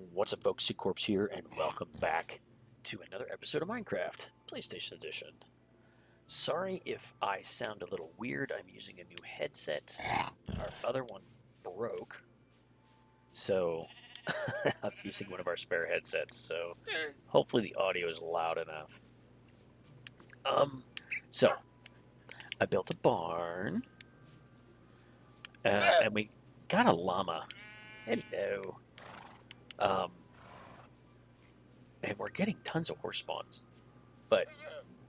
What's up, folks? C-Corpse here, and welcome back to another episode of Minecraft, PlayStation Edition. Sorry if I sound a little weird. I'm using a new headset. Our other one broke, so I'm using one of our spare headsets, so hopefully the audio is loud enough. Um, so, I built a barn, and we got a llama. Hello. Um, and we're getting tons of horse spawns, but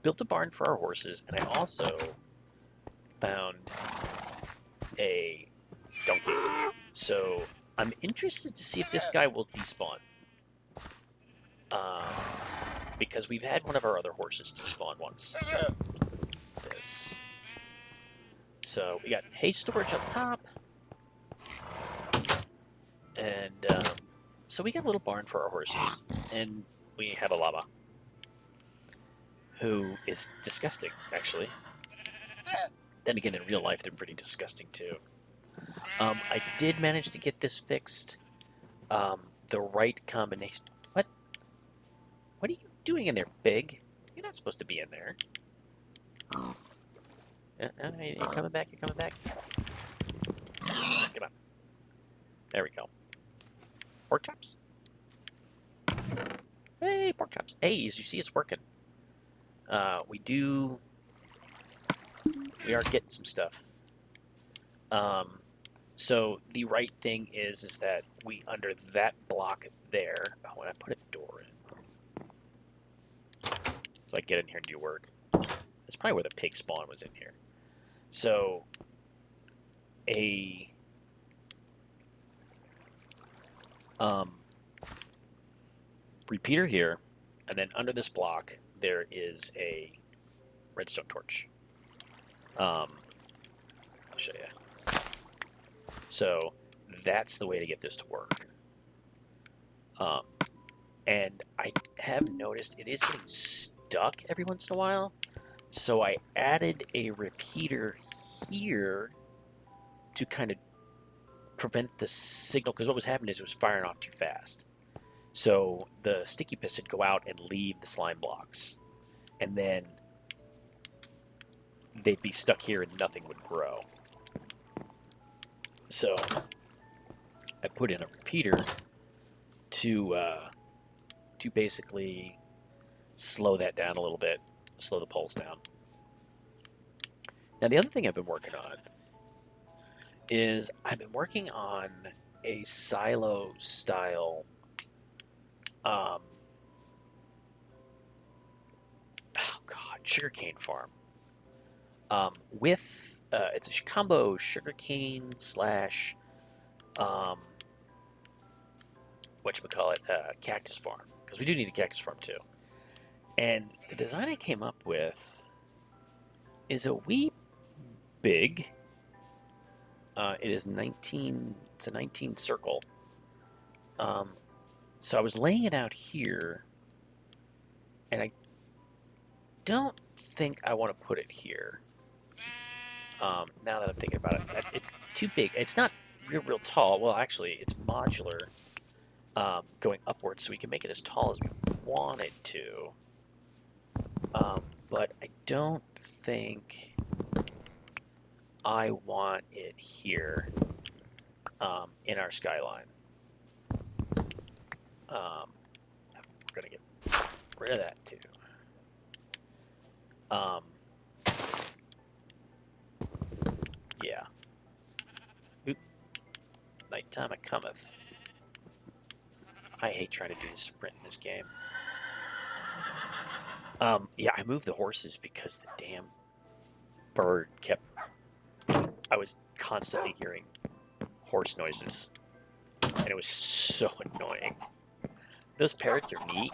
built a barn for our horses, and I also found a donkey. So I'm interested to see if this guy will despawn. Um, because we've had one of our other horses despawn once. This. So we got hay storage up top. And so we got a little barn for our horses. And we have a llama. Who is disgusting, actually. Then again, in real life, they're pretty disgusting too. I did manage to get this fixed. The right combination. What? What are you doing in there, Big? You're not supposed to be in there. You're coming back. You're coming back. Come on. There we go. Pork chops. Hey, pork chops. Hey, as you see, it's working. We are getting some stuff. So the right thing is that we, under that block there, when I put a door in, so I get in here and do work. That's probably where the pig spawn was in here. So a repeater here, and then under this block there is a redstone torch. I'll show you. So that's the way to get this to work. And I have noticed it is getting stuck every once in a while. So I added a repeater here to kind of prevent the signal, because what was happening is it was firing off too fast. So the sticky piston go out and leave the slime blocks, and then they'd be stuck here and nothing would grow. So I put in a repeater to basically slow that down a little bit, slow the pulse down. Now the other thing I've been working on is I've been working on a silo style sugarcane farm with it's a combo sugarcane slash whatchamacallit, cactus farm, because we do need a cactus farm too. And the design I came up with is a wee big. It is 19. It's a 19 circle. So I was laying it out here, and I don't think I want to put it here. Now that I'm thinking about it, it's too big. It's not real tall. Well, actually, it's modular, going upwards, so we can make it as tall as we wanted to. But I don't think I want it here in our skyline. We're gonna get rid of that too. Yeah. Oop. Nighttime it cometh. I hate trying to do the sprint in this game. Yeah, I moved the horses because the damn bird kept... I was constantly hearing horse noises, and it was so annoying. Those parrots are neat,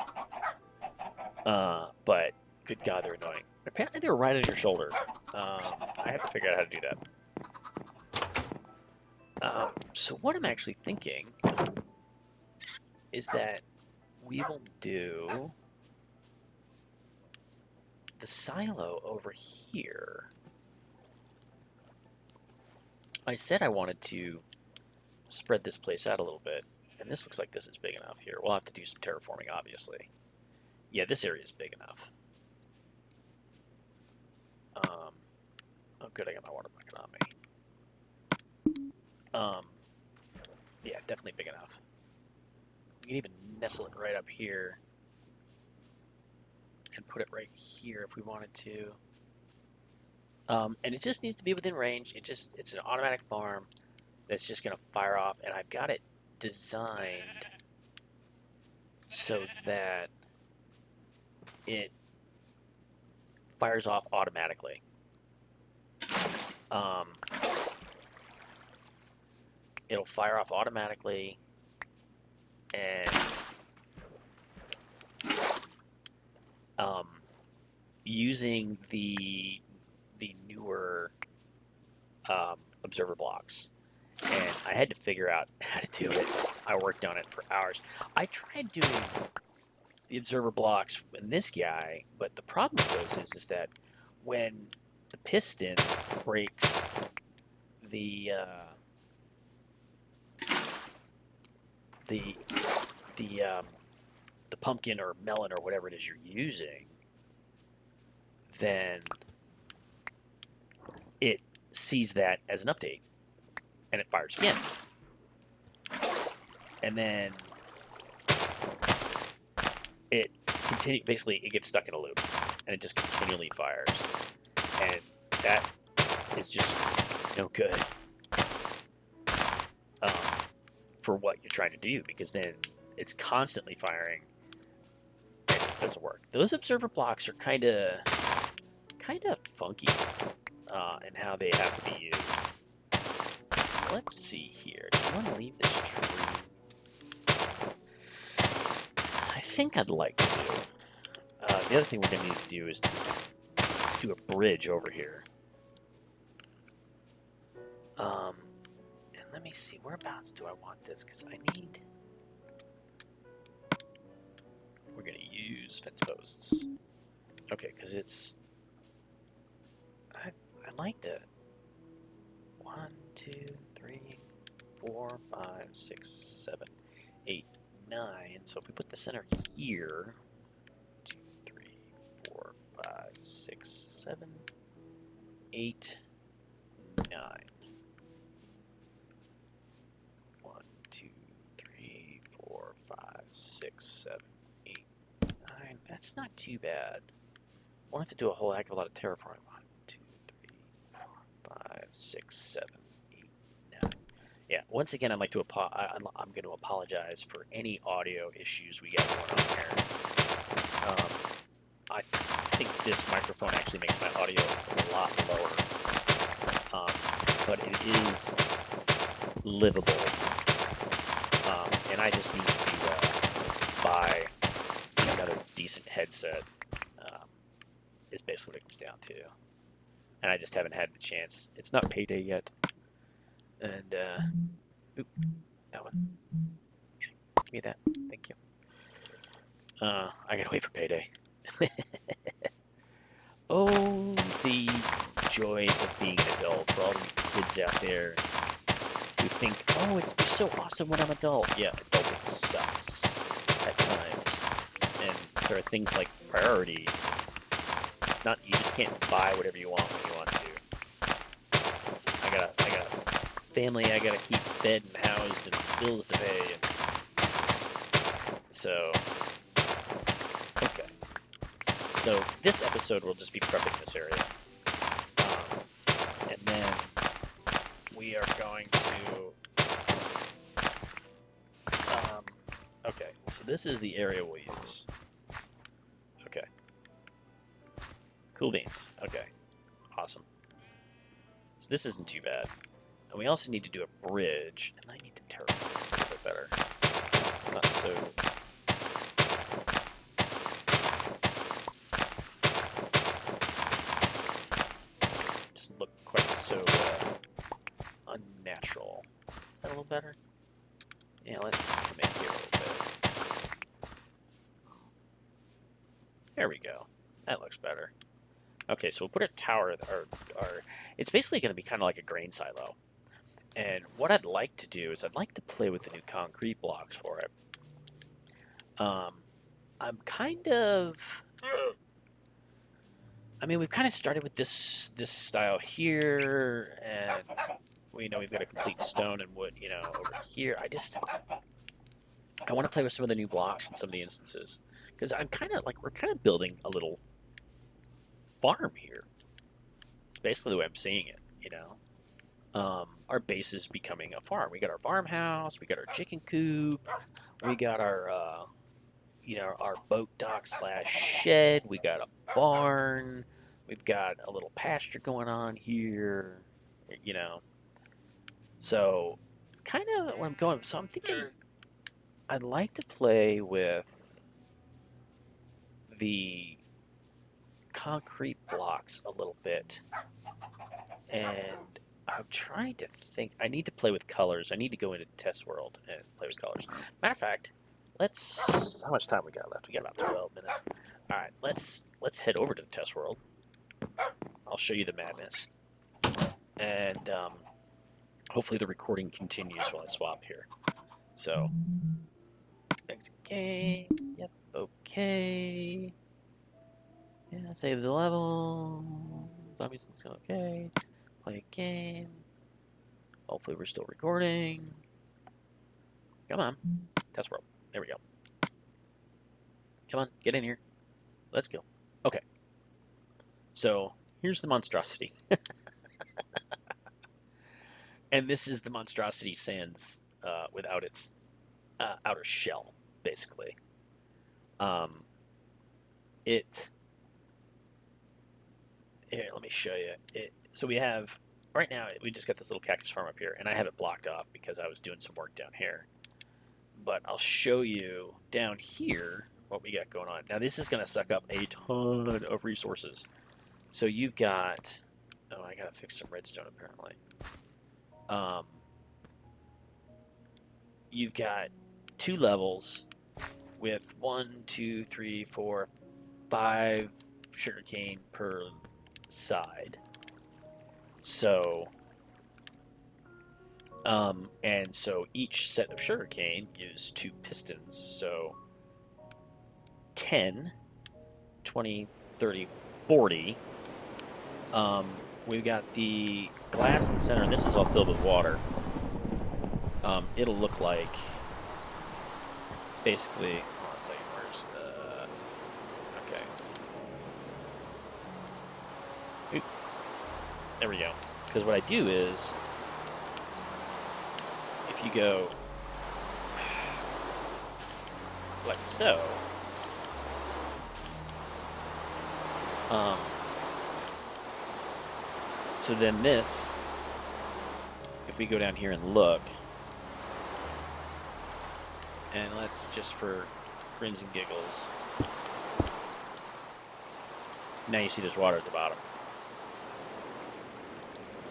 but good God, they're annoying. Apparently they were right on your shoulder. I have to figure out how to do that. So what I'm actually thinking is that we will do the silo over here. I said I wanted to spread this place out a little bit. And this looks like this is big enough here. We'll have to do some terraforming, obviously. Yeah, this area is big enough. Oh, good, I got my water bucket on me. Yeah, definitely big enough. We can even nestle it right up here and put it right here if we wanted to. And it just needs to be within range. It's an automatic farm that's just going to fire off, and I've got it designed so that it fires off automatically. It'll fire off automatically, and using the newer observer blocks. And I had to figure out how to do it. I worked on it for hours. I tried doing the observer blocks in this guy, but the problem with those is that when the piston breaks the pumpkin or melon or whatever it is you're using, then it sees that as an update and it fires again. And then it basically it gets stuck in a loop and it just continually fires. And that is just no good for what you're trying to do, because then it's constantly firing and it just doesn't work. Those observer blocks are kind of funky in how they have to be used. So let's see here. Do you want to leave this tree? I think I'd like to. The other thing we're going to need to do is to do a bridge over here. And let me see, whereabouts do I want this? Because I need... We're going to use fence posts. Okay, because it's... I like that. 1, 2, 3, 4, 5, 6, 7, 8, 9. So if we put the center here... 2, 3, 4, 5, 6, 7, 8, 9. 1, 2, 3, 4, 5, 6, 7, 8, 9. That's not too bad. We'll have to do a whole heck of a lot of terraforming. 1, 2, 3, 4, 5, 6, 7, 8, 9. Yeah, once again, I'm going to apologize for any audio issues we got going on here. I think this microphone actually makes my audio a lot lower, but it is livable, and I just need to buy another decent headset, is basically what it comes down to, and I just haven't had the chance. It's not payday yet, and oop, that one, give me that, thank you. I gotta wait for payday. Oh, the joys of being an adult for all the kids out there who think, oh, it's so awesome when I'm adult. Yeah, adulting sucks at times. And there are things like priorities. You just can't buy whatever you want when you want to. I got a family I gotta keep fed and housed and bills to pay. And so, okay. So this episode will just be prepping this area. And then we are going to... okay, so this is the area we'll use. Okay. Cool beans. Okay. Awesome. So this isn't too bad. And we also need to do a bridge. And I need to terraform this a little bit better. It's not so... look quite so unnatural. Is that a little better? Yeah, let's come in here a little bit. There we go. That looks better. Okay, so we'll put a tower, it's basically going to be kind of like a grain silo. And what I'd like to do is I'd like to play with the new concrete blocks for it. I'm kind of, I mean, we've kind of started with this style here, and we know we've got a complete stone and wood, over here. I want to play with some of the new blocks in some of the instances because I'm kind of like we're kind of building a little farm here. It's basically the way I'm seeing it. Our base is becoming a farm. We got our farmhouse, we got our chicken coop, we got our boat dock slash shed, we got a barn, we've got a little pasture going on here, you know. So it's kind of where I'm going. So I'm thinking I'd like to play with the concrete blocks a little bit, and I'm trying to think. I need to play with colors. I need to go into test world and play with colors. Matter of fact, let's. How much time we got left? We got about 12 minutes. All right, let's head over to the test world. I'll show you the madness, and hopefully the recording continues while I swap here. So, exit game. Yep. Okay. Yeah. Save the level. Zombies looks okay. Play a game. Hopefully we're still recording. Come on. Test world. There we go. Come on, get in here. Let's go. Okay. So here's the monstrosity. And this is the monstrosity sans without its outer shell, basically. Um, it. Here, let me show you. So we have right now. We just got this little cactus farm up here, and I have it blocked off because I was doing some work down here. But I'll show you down here what we got going on. Now this is going to suck up a ton of resources. So you've got. Oh, I gotta fix some redstone apparently. You've got 2 levels with 1, 2, 3, 4, 5 sugarcane per side. So, and so each set of sugarcane is 2 pistons. So 10, 20, 30, 40. We've got the glass in the center, and this is all filled with water. It'll look like basically. Hold on a second. Where's the? Okay. Oop. There we go. Because what I do is, if you go like so, so then this, if we go down here and look. And let's just for grins and giggles. Now you see there's water at the bottom.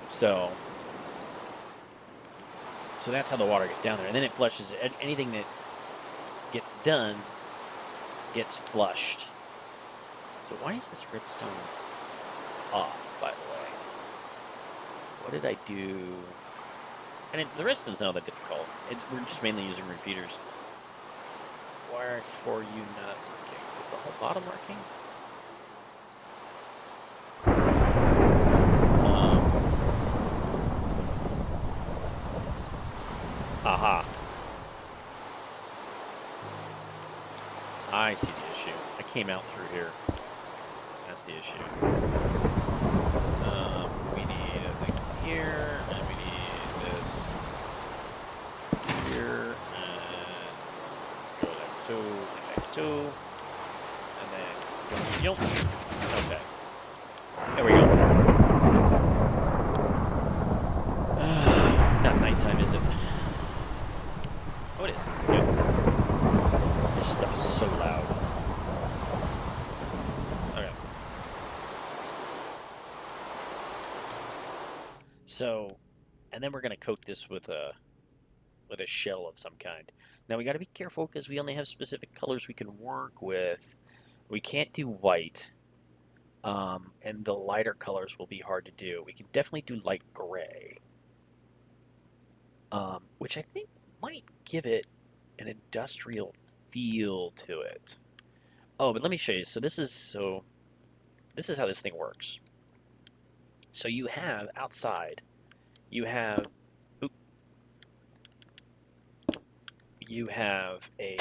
So that's how the water gets down there. And then it flushes it. Anything that gets done gets flushed. So why is this redstone off, by the way? What did I do? And the redstone's not that difficult. We're just mainly using repeaters. Why are for you not working? Is the whole bottom working? Aha. I see the issue. I came out through here. That's the issue. We need a thing here, and we need this here, and go like so, and then go, okay. There we go. It's not nighttime, is it? Oh, it is. Good. This stuff is so loud. Okay. So, and then we're gonna coat this with a shell of some kind. Now we got to be careful because we only have specific colors we can work with. We can't do white, and the lighter colors will be hard to do. We can definitely do light gray. which I think might give it an industrial feel to it. Oh, but let me show you. This is how this thing works. So you have outside, you have oop, you have a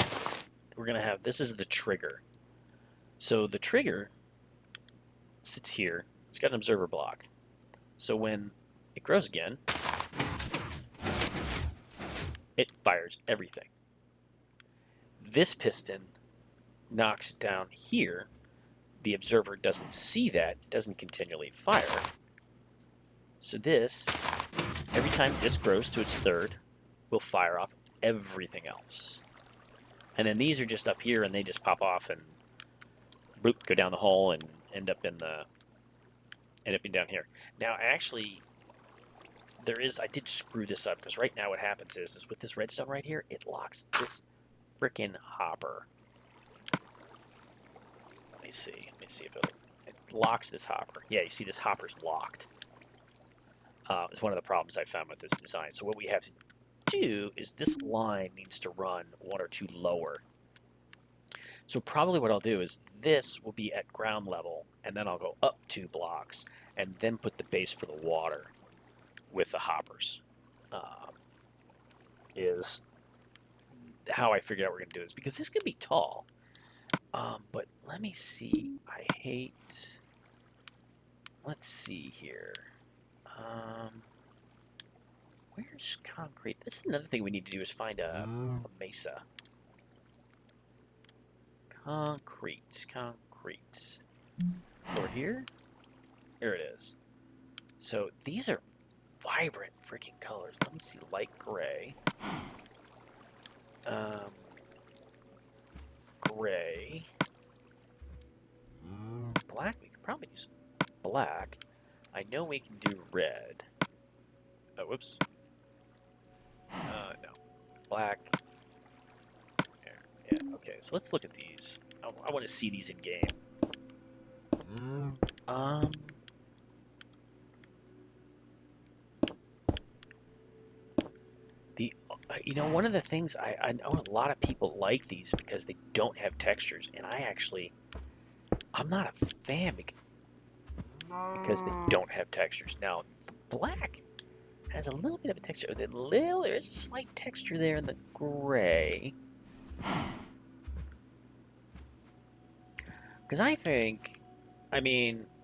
we're gonna have this is the trigger. So the trigger sits here. It's got an observer block. So when it grows again, it fires everything. This piston knocks it down here. The observer doesn't see that, it doesn't continually fire. So this, every time this grows to its third, will fire off everything else. And then these are just up here and they just pop off and bloop, go down the hole and end up in down here. Now actually I did screw this up because right now what happens is with this redstone right here, it locks this frickin' hopper. Let me see if it locks this hopper. Yeah, you see this hopper's locked. It's one of the problems I found with this design. So what we have to do is this line needs to run one or two lower. So probably what I'll do is this will be at ground level, and then I'll go up 2 blocks, and then put the base for the water with the hoppers. Is how I figured out we're going to do this, because this could be tall. But let me see. Let's see here. Where's concrete? This is another thing we need to do is find a mesa. Concrete. Over here? Here it is. So these are vibrant freaking colors. Let me see. Light gray. Gray. Black. We could probably use black. I know we can do red. Oh, whoops. No. Black. There. Yeah, okay. So let's look at these. I want to see these in game. One of the things I know a lot of people like these because they don't have textures, and I'm not a fan because they don't have textures. Now, the black has a little bit of a texture. There's a slight texture there in the gray. Because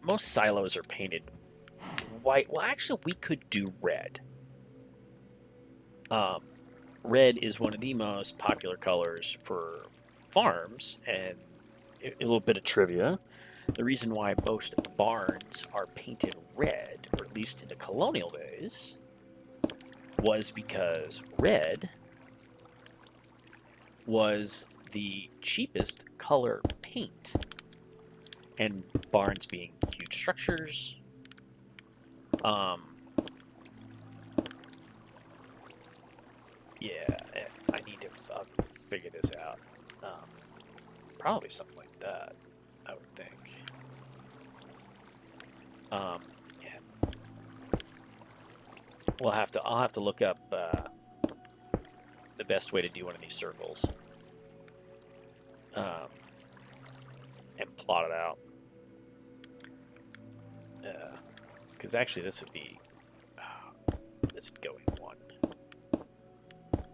most silos are painted white. Well, actually, we could do red. Red is one of the most popular colors for farms, and a little bit of trivia. The reason why most barns are painted red, or at least in the colonial days, was because red was the cheapest color paint. And barns being huge structures, yeah, I need to figure this out. Probably something like that, I would think. Yeah. I'll have to look up the best way to do one of these circles. And plot it out. Because actually this would be this would go in one.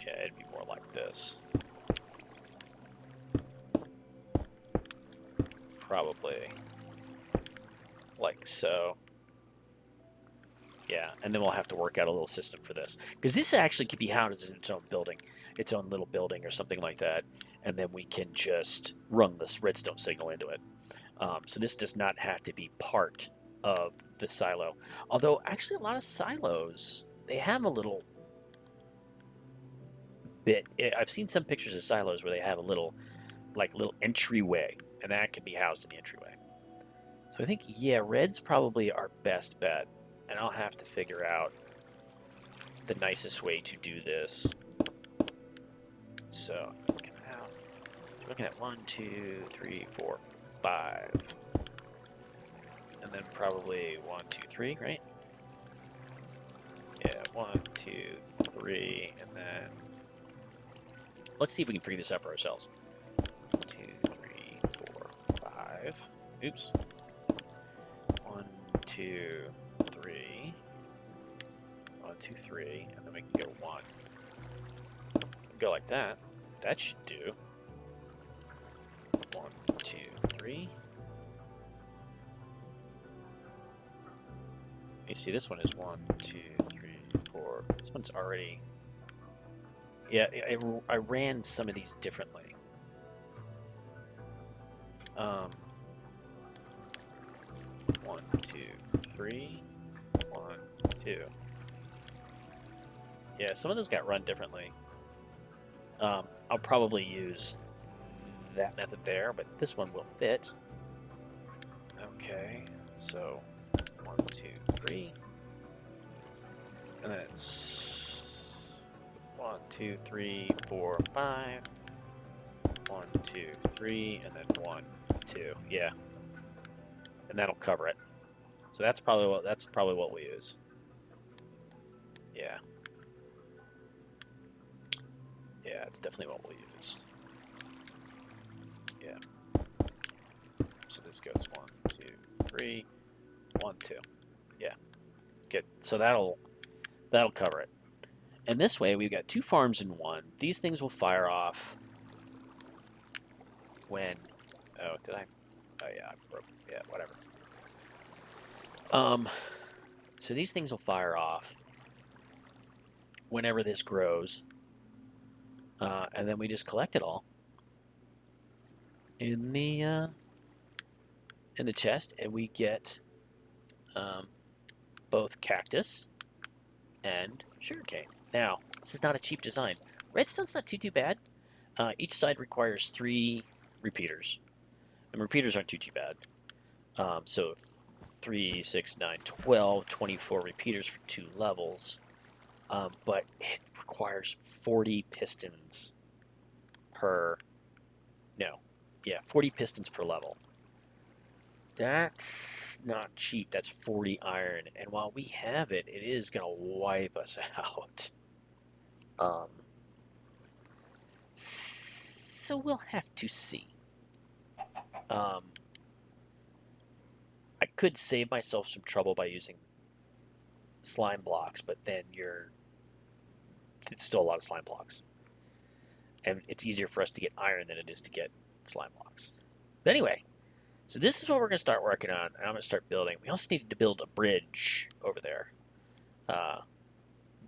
Yeah, it'd be more like this. Probably like so. Yeah, and then we'll have to work out a little system for this. Because this actually could be housed in its own building, its own little building or something like that. And then we can just run this redstone signal into it. So this does not have to be part of the silo. Although, actually, a lot of silos, they have a little bit. I've seen some pictures of silos where they have a little entryway, and that can be housed in the entryway. So I think, yeah, red's probably our best bet. And I'll have to figure out the nicest way to do this. So, looking at 1, 2, 3, 4, 5. And then probably 1, 2, 3, right? Yeah, 1, 2, 3, and then let's see if we can figure this out for ourselves. 1, 2, 3, 4, 5. Oops. 1, 2, 3. 1, 2, 3, and then we can go 1. Go like that. That should do. 1, 2, 3. You see, this one is 1, 2, 3, 4. This one's already. Yeah, I ran some of these differently. 1, 2, 3. 1, 2. Yeah, some of those got run differently. I'll probably use that method there, but this one will fit. Okay, so 1, 2, 3. And then it's 1, 2, 3, 4, 5. 1, 2, 3, and then 1, 2. Yeah, and that'll cover it. So that's probably what we use. Yeah. Yeah, it's definitely what we'll use. Yeah. So this goes 1, 2, 3, 1, 2. Yeah. Good. So that'll cover it. And this way we've got 2 farms in one. These things will fire off when. Oh, did I? Oh yeah, I broke. Yeah, whatever. So these things will fire off whenever this grows, and then we just collect it all in the chest, and we get both cactus and sugarcane. Now, this is not a cheap design. Redstone's not too bad. Each side requires 3 repeaters, and repeaters aren't too bad. So 3, 6, 9, 12, 24 repeaters for 2 levels. But it requires 40 pistons per. No, yeah, 40 pistons per level. That's not cheap. That's 40 iron, and while we have it, it is gonna wipe us out. So we'll have to see. I could save myself some trouble by using slime blocks, but then it's still a lot of slime blocks. And it's easier for us to get iron than it is to get slime blocks. But anyway, so this is what we're going to start working on. I'm going to start building. We also needed to build a bridge over there.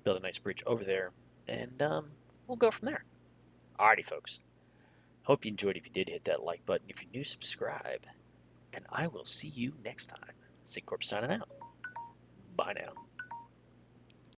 Build a nice bridge over there, and we'll go from there. Alrighty, folks. Hope you enjoyed. If you did, hit that like button. If you're new, subscribe. And I will see you next time. SigCorp signing out. Bye now.